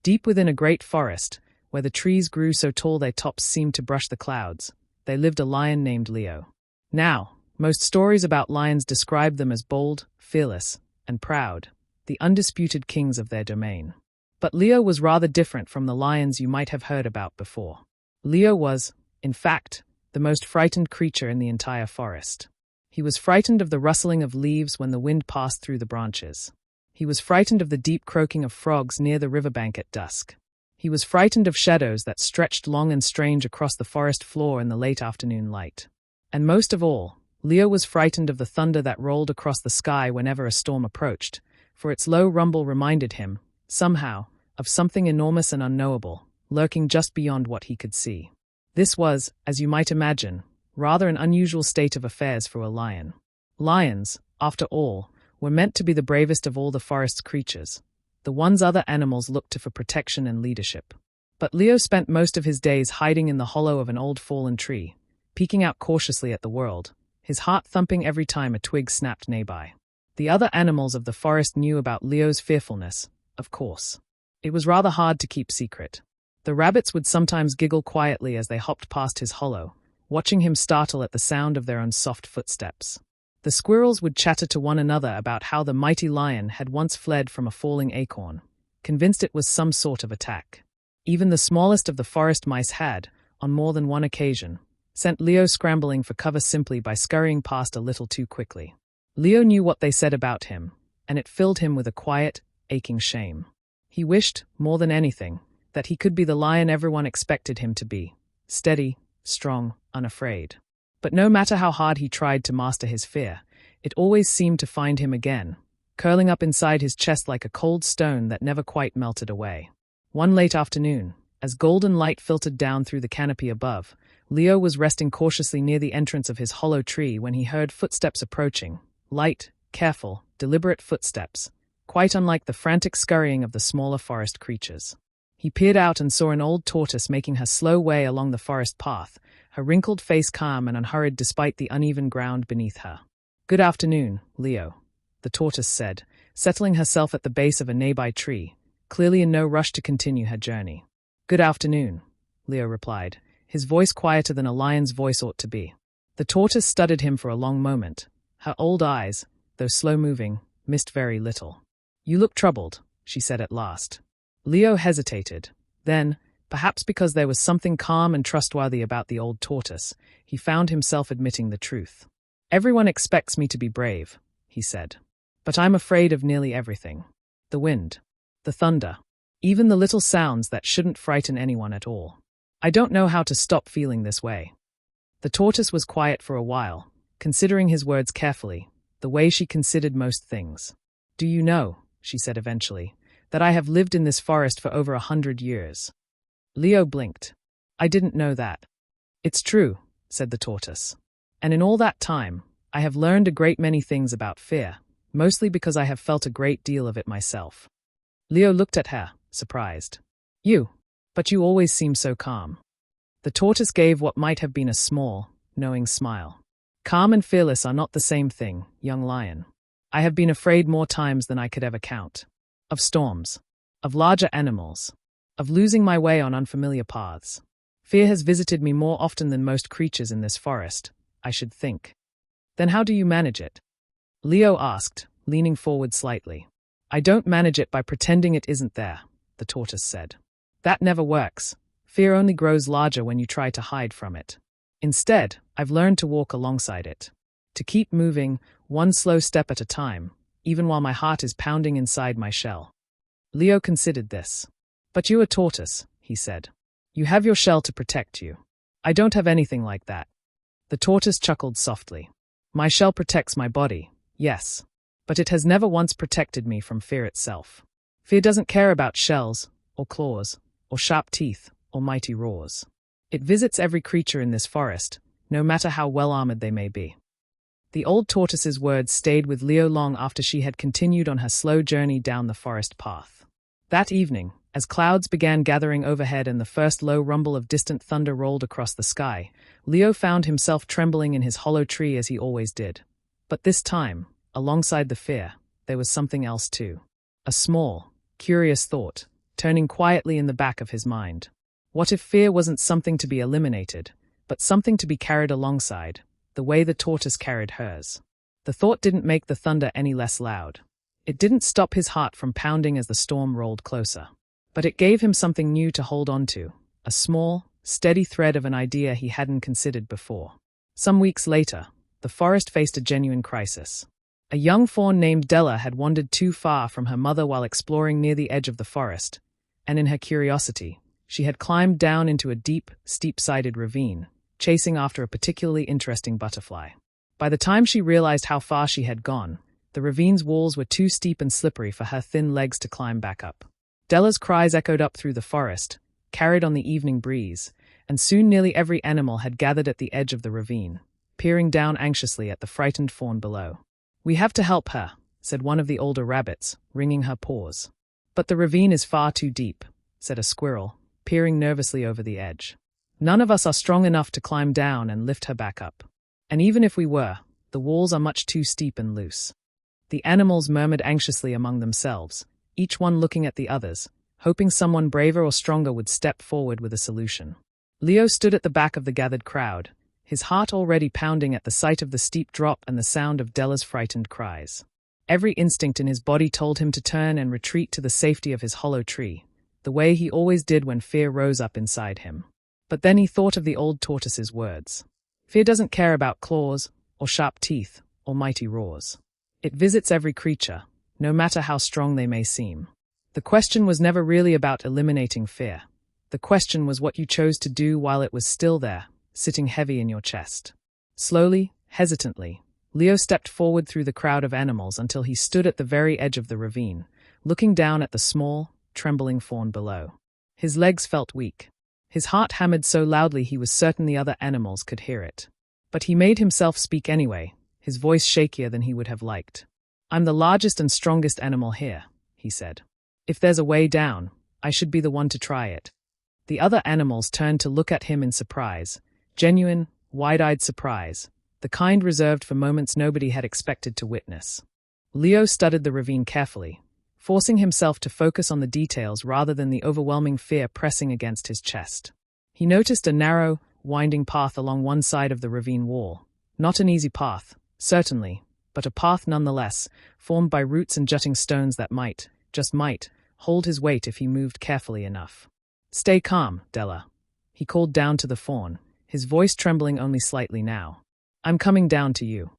Deep within a great forest, where the trees grew so tall their tops seemed to brush the clouds, there lived a lion named Leo. Now, most stories about lions describe them as bold, fearless, and proud, the undisputed kings of their domain. But Leo was rather different from the lions you might have heard about before. Leo was, in fact, the most frightened creature in the entire forest. He was frightened of the rustling of leaves when the wind passed through the branches. He was frightened of the deep croaking of frogs near the riverbank at dusk. He was frightened of shadows that stretched long and strange across the forest floor in the late afternoon light. And most of all, Leo was frightened of the thunder that rolled across the sky whenever a storm approached, for its low rumble reminded him, somehow, of something enormous and unknowable, lurking just beyond what he could see. This was, as you might imagine, rather an unusual state of affairs for a lion. Lions, after all, were meant to be the bravest of all the forest's creatures, the ones other animals looked to for protection and leadership. But Leo spent most of his days hiding in the hollow of an old fallen tree, peeking out cautiously at the world, his heart thumping every time a twig snapped nearby. The other animals of the forest knew about Leo's fearfulness, of course. It was rather hard to keep secret. The rabbits would sometimes giggle quietly as they hopped past his hollow, watching him startle at the sound of their own soft footsteps. The squirrels would chatter to one another about how the mighty lion had once fled from a falling acorn, convinced it was some sort of attack. Even the smallest of the forest mice had, on more than one occasion, sent Leo scrambling for cover simply by scurrying past a little too quickly. Leo knew what they said about him, and it filled him with a quiet, aching shame. He wished, more than anything, that he could be the lion everyone expected him to be, steady, strong, unafraid. But no matter how hard he tried to master his fear, it always seemed to find him again, curling up inside his chest like a cold stone that never quite melted away. One late afternoon, as golden light filtered down through the canopy above, Leo was resting cautiously near the entrance of his hollow tree when he heard footsteps approaching, light, careful, deliberate footsteps, quite unlike the frantic scurrying of the smaller forest creatures. He peered out and saw an old tortoise making her slow way along the forest path, her wrinkled face calm and unhurried despite the uneven ground beneath her. "Good afternoon, Leo," the tortoise said, settling herself at the base of a nearby tree, clearly in no rush to continue her journey. "Good afternoon," Leo replied, his voice quieter than a lion's voice ought to be. The tortoise studied him for a long moment. Her old eyes, though slow-moving, missed very little. "You look troubled," she said at last. Leo hesitated. Then, perhaps because there was something calm and trustworthy about the old tortoise, he found himself admitting the truth. "Everyone expects me to be brave," he said. "But I'm afraid of nearly everything. The wind, the thunder, even the little sounds that shouldn't frighten anyone at all. I don't know how to stop feeling this way." The tortoise was quiet for a while, considering his words carefully, the way she considered most things. "Do you know," she said eventually, "that I have lived in this forest for over 100 years. Leo blinked. "I didn't know that." "It's true," said the tortoise. "And in all that time, I have learned a great many things about fear, mostly because I have felt a great deal of it myself." Leo looked at her, surprised. But you always seem so calm." The tortoise gave what might have been a small, knowing smile. "Calm and fearless are not the same thing, young lion. I have been afraid more times than I could ever count. Of storms. Of larger animals. Of losing my way on unfamiliar paths. Fear has visited me more often than most creatures in this forest, I should think." "Then how do you manage it?" Leo asked, leaning forward slightly. "I don't manage it by pretending it isn't there," the tortoise said. "That never works. Fear only grows larger when you try to hide from it. Instead, I've learned to walk alongside it. To keep moving, one slow step at a time, even while my heart is pounding inside my shell." Leo considered this. "But you're a tortoise," he said. "You have your shell to protect you. I don't have anything like that." The tortoise chuckled softly. "My shell protects my body, yes. But it has never once protected me from fear itself. Fear doesn't care about shells, or claws, or sharp teeth, or mighty roars. It visits every creature in this forest, no matter how well-armored they may be." The old tortoise's words stayed with Leo long after she had continued on her slow journey down the forest path. That evening, as clouds began gathering overhead and the first low rumble of distant thunder rolled across the sky, Leo found himself trembling in his hollow tree as he always did. But this time, alongside the fear, there was something else too. A small, curious thought, turning quietly in the back of his mind. What if fear wasn't something to be eliminated, but something to be carried alongside, the way the tortoise carried hers? The thought didn't make the thunder any less loud. It didn't stop his heart from pounding as the storm rolled closer. But it gave him something new to hold on to, a small, steady thread of an idea he hadn't considered before. Some weeks later, the forest faced a genuine crisis. A young fawn named Della had wandered too far from her mother while exploring near the edge of the forest, and in her curiosity, she had climbed down into a deep, steep-sided ravine, chasing after a particularly interesting butterfly. By the time she realized how far she had gone, the ravine's walls were too steep and slippery for her thin legs to climb back up. Della's cries echoed up through the forest, carried on the evening breeze, and soon nearly every animal had gathered at the edge of the ravine, peering down anxiously at the frightened fawn below. "We have to help her," said one of the older rabbits, wringing her paws. "But the ravine is far too deep," said a squirrel, peering nervously over the edge. "None of us are strong enough to climb down and lift her back up. And even if we were, the walls are much too steep and loose." The animals murmured anxiously among themselves, each one looking at the others, hoping someone braver or stronger would step forward with a solution. Leo stood at the back of the gathered crowd, his heart already pounding at the sight of the steep drop and the sound of Della's frightened cries. Every instinct in his body told him to turn and retreat to the safety of his hollow tree, the way he always did when fear rose up inside him. But then he thought of the old tortoise's words. Fear doesn't care about claws, or sharp teeth, or mighty roars. It visits every creature, no matter how strong they may seem. The question was never really about eliminating fear. The question was what you chose to do while it was still there, sitting heavy in your chest. Slowly, hesitantly, Leo stepped forward through the crowd of animals until he stood at the very edge of the ravine, looking down at the small, trembling fawn below. His legs felt weak. His heart hammered so loudly he was certain the other animals could hear it. But he made himself speak anyway, his voice shakier than he would have liked. "I'm the largest and strongest animal here," he said. "If there's a way down, I should be the one to try it." The other animals turned to look at him in surprise, genuine, wide-eyed surprise, the kind reserved for moments nobody had expected to witness. Leo studied the ravine carefully, forcing himself to focus on the details rather than the overwhelming fear pressing against his chest. He noticed a narrow, winding path along one side of the ravine wall. Not an easy path, certainly, but a path nonetheless, formed by roots and jutting stones that might, just might, hold his weight if he moved carefully enough. "Stay calm, Della," he called down to the fawn, his voice trembling only slightly now. "I'm coming down to you."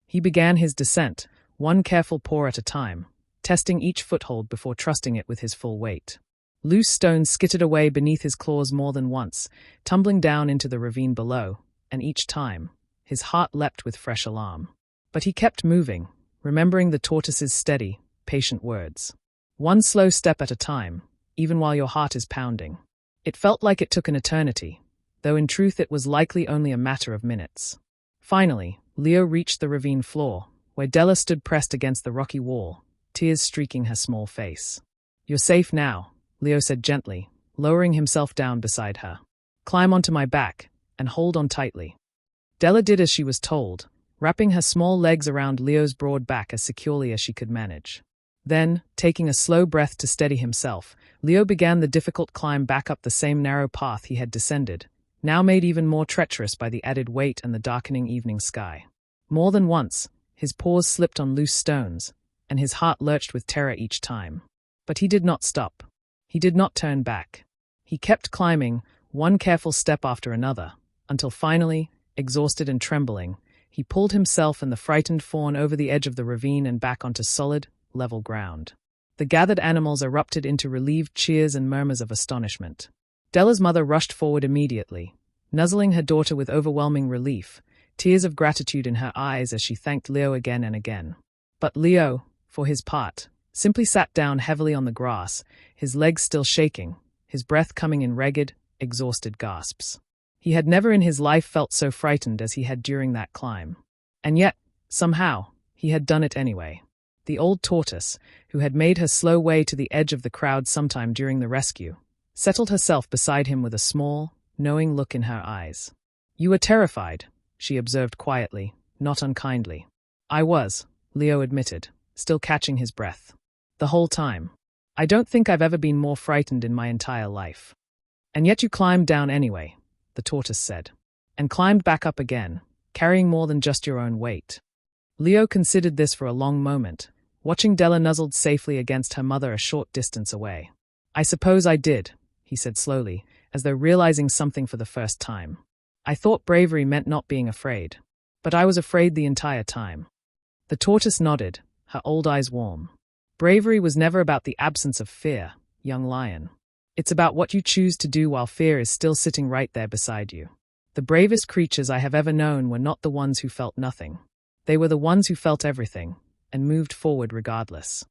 He began his descent, one careful paw at a time, testing each foothold before trusting it with his full weight. Loose stones skittered away beneath his claws more than once, tumbling down into the ravine below, and each time, his heart leapt with fresh alarm. But he kept moving, remembering the tortoise's steady, patient words. One slow step at a time, even while your heart is pounding. It felt like it took an eternity, though in truth it was likely only a matter of minutes. Finally, Leo reached the ravine floor, where Della stood pressed against the rocky wall, tears streaking her small face. "You're safe now," Leo said gently, lowering himself down beside her. "Climb onto my back, and hold on tightly." Della did as she was told, wrapping her small legs around Leo's broad back as securely as she could manage. Then, taking a slow breath to steady himself, Leo began the difficult climb back up the same narrow path he had descended, now made even more treacherous by the added weight and the darkening evening sky. More than once, his paws slipped on loose stones, and his heart lurched with terror each time. But he did not stop. He did not turn back. He kept climbing, one careful step after another, until finally, exhausted and trembling, he pulled himself and the frightened fawn over the edge of the ravine and back onto solid, level ground. The gathered animals erupted into relieved cheers and murmurs of astonishment. Della's mother rushed forward immediately, nuzzling her daughter with overwhelming relief, tears of gratitude in her eyes as she thanked Leo again and again. But Leo, for his part, simply sat down heavily on the grass, his legs still shaking, his breath coming in ragged, exhausted gasps. He had never in his life felt so frightened as he had during that climb. And yet, somehow, he had done it anyway. The old tortoise, who had made her slow way to the edge of the crowd sometime during the rescue, settled herself beside him with a small, knowing look in her eyes. "You were terrified," she observed quietly, not unkindly. "I was," Leo admitted, still catching his breath. "The whole time." I don't think I've ever been more frightened in my entire life. And yet you climbed down anyway, the tortoise said, and climbed back up again, carrying more than just your own weight. Leo considered this for a long moment, watching Della nuzzled safely against her mother a short distance away. I suppose I did, he said slowly, as though realizing something for the first time. I thought bravery meant not being afraid. But I was afraid the entire time. The tortoise nodded, her old eyes warm. Bravery was never about the absence of fear, young lion. It's about what you choose to do while fear is still sitting right there beside you. The bravest creatures I have ever known were not the ones who felt nothing. They were the ones who felt everything, and moved forward regardless.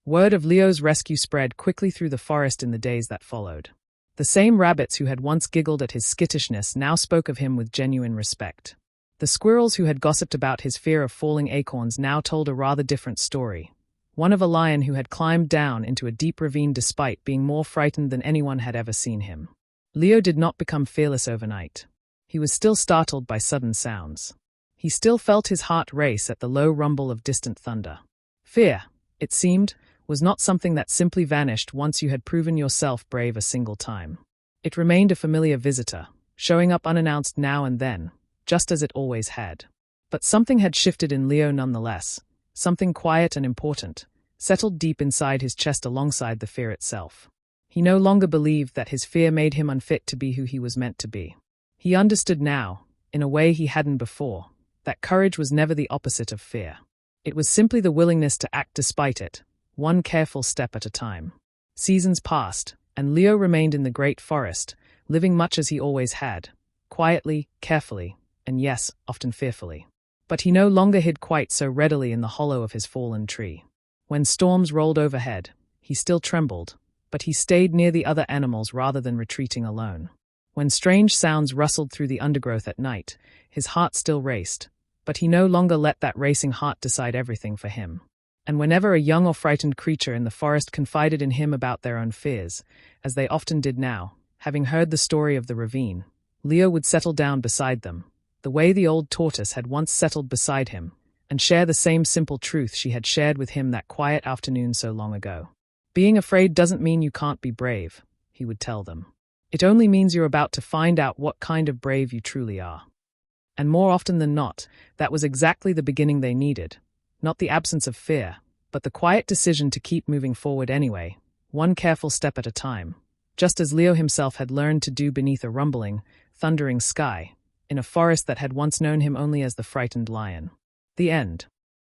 Word of Leo's rescue spread quickly through the forest in the days that followed. The same rabbits who had once giggled at his skittishness now spoke of him with genuine respect. The squirrels who had gossiped about his fear of falling acorns now told a rather different story. One of a lion who had climbed down into a deep ravine despite being more frightened than anyone had ever seen him. Leo did not become fearless overnight. He was still startled by sudden sounds. He still felt his heart race at the low rumble of distant thunder. Fear, it seemed, was not something that simply vanished once you had proven yourself brave a single time. It remained a familiar visitor, showing up unannounced now and then, just as it always had. But something had shifted in Leo nonetheless, something quiet and important, settled deep inside his chest alongside the fear itself. He no longer believed that his fear made him unfit to be who he was meant to be. He understood now, in a way he hadn't before, that courage was never the opposite of fear. It was simply the willingness to act despite it, one careful step at a time. Seasons passed, and Leo remained in the great forest, living much as he always had, quietly, carefully, and yes, often fearfully. But he no longer hid quite so readily in the hollow of his fallen tree. When storms rolled overhead, he still trembled, but he stayed near the other animals rather than retreating alone. When strange sounds rustled through the undergrowth at night, his heart still raced, but he no longer let that racing heart decide everything for him. And whenever a young or frightened creature in the forest confided in him about their own fears, as they often did now, having heard the story of the ravine, Leo would settle down beside them, the way the old tortoise had once settled beside him, and share the same simple truth she had shared with him that quiet afternoon so long ago. Being afraid doesn't mean you can't be brave, he would tell them. It only means you're about to find out what kind of brave you truly are. And more often than not, that was exactly the beginning they needed. Not the absence of fear, but the quiet decision to keep moving forward anyway, one careful step at a time, just as Leo himself had learned to do beneath a rumbling, thundering sky, in a forest that had once known him only as the frightened lion. The end.